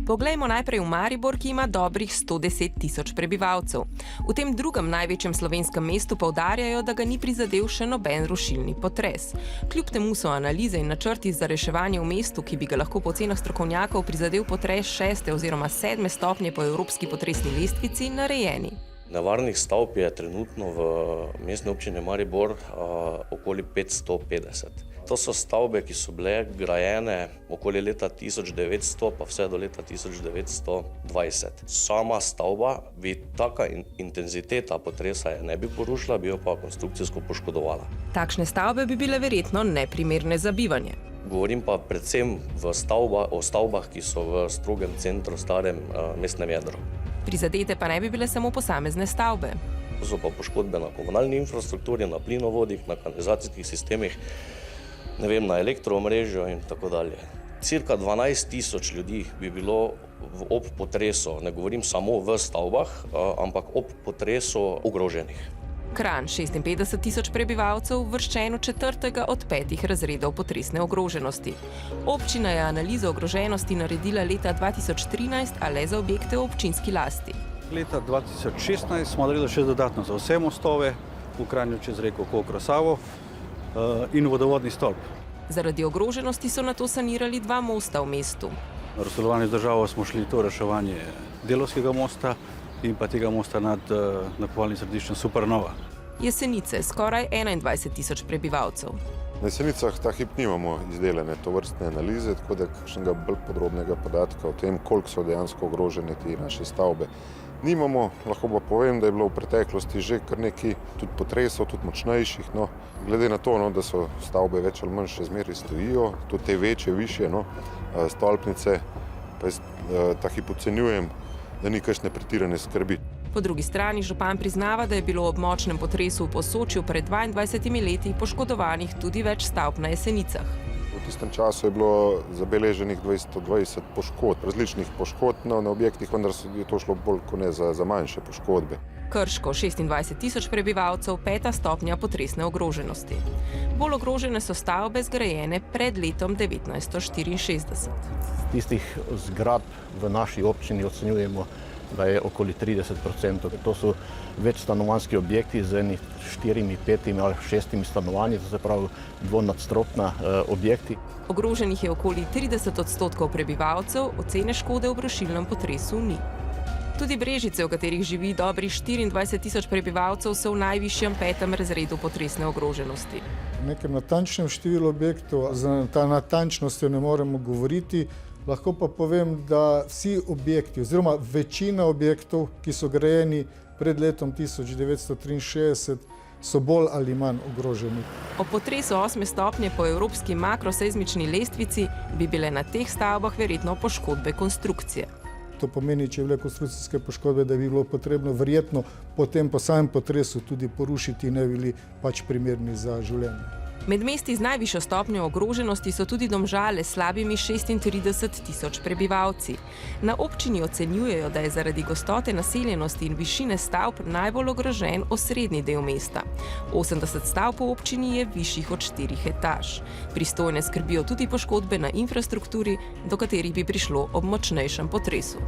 Poglejmo najprej v Maribor, ki ima dobrih 110 tisoč prebivalcev. V tem drugem največjem slovenskem mestu poudarjajo, da ga ni prizadel še noben rušilni potres. Kljub temu so analize in načrti za reševanje v mestu, ki bi ga lahko po ocenah strokovnjakov prizadel potres 6. oziroma 7. stopnje po evropski potresni lestvici, narejeni. Nevarnih stavb je trenutno v mestni občini Maribor okoli 550. To so stavbe, ki so bile grajene okoli leta 1900 pa vse do leta 1920. Sama stavba bi taka intenziteta potresa ne bi porušila, bi jo pa konstrukcijsko poškodovala. Takšne stavbe bi bile verjetno neprimerne za bivanje. Govorim pa predvsem o stavbah, ki so v strogem centru, starem mestnem jedru. Prizadete pa ne bi bile samo posamezne stavbe. To so pa poškodbe na komunalni infrastrukturi, na plinovodih, na kanalizacijskih sistemih, na elektroomrežju in tako dalje. Cirka 12 tisoč ljudi bi bilo ob potresu, ne govorim samo v stavbah, ampak ob potresu ogroženih. Kranj, 56 tisoč prebivalcev, uvrščen v 4. od 5 razredov potresne ogroženosti. Občina je analizo ogroženosti naredila leta 2013, a le za objekte v občinski lasti. Leta 2016 smo naredili še dodatno za vse mostove, v Kranju čez reko Kokro Savo in vodovodni stolp. Zaradi ogroženosti so nato sanirali 2 mosta v mestu. Na sodelovanju z državo smo šli to reševanje Delovskega mosta in pa tega mosta nad nakupovalnim središčem Supernova. Jesenice, skoraj 21 tisoč prebivalcev. Na Jesenicah ta hip nimamo izdelane tovrstne analize, tako da kakšnega bolj podrobnega podatka o tem, koliko so dejansko ogrožene te naše stavbe. Nimamo, lahko pa povem, da je bilo v preteklosti že kar nekaj tudi potresov, tudi močnejših. Glede na to, da so stavbe več ali manj še zmeraj stojijo, tudi te večje, višje stolpnice, pa ta hip ocenjujem, da ni kakšne pretirane skrbi. Po drugi strani župan priznava, da je bilo ob močnem potresu v Posočju pred 22 leti poškodovanih tudi več stavb na Jesenicah. V tistem času je bilo zabeleženih 220 poškodb, različnih poškodb na objektih, vendar je to šlo bolj kot ne za manjše poškodbe. Krško, 26 tisoč prebivalcev, 5. stopnja potresne ogroženosti. Bolj ogrožene so stavbe zgrajene pred letom 1964. Tistih zgradb v naši občini ocenjujemo, da je okoli 30%. To so večstanovanjski objekti z 4, 5 ali 6 stanovanji, to se pravi dvonadstropna objekti. Ogroženih je okoli 30% prebivalcev, ocene škode v rušilnem potresu ni. Tudi Brežice, v katerih živi dobrih 24 tisoč prebivalcev, so v najvišjem 5. razredu potresne ogroženosti. V nekem natančnem številu objektov, za ta natančnostjo ne moremo govoriti, lahko pa povem, da vsi objekti oziroma večina objektov, ki so grajeni pred letom 1963, so bolj ali manj ogroženi. O potresu 8. stopnje po evropski makrosezmični lestvici bi bile na teh stavbah verjetno poškodbe konstrukcije. To pomeni, če je bile konstrukcijske poškodbe, da bi bilo potrebno verjetno potem po samem potresu tudi porušiti in ne bili primerni za življenje. Med mesti z najvišjo stopnjo ogroženosti so tudi Domžale s slabimi 36 tisoč prebivalci. Na občini ocenjujejo, da je zaradi gostote naseljenosti in višine stavb najbolj ogrožen osrednji del mesta. 80 stavb v občini je višjih od 4 etaž. Pristojne skrbijo tudi poškodbe na infrastrukturi, do katerih bi prišlo ob močnejšem potresu.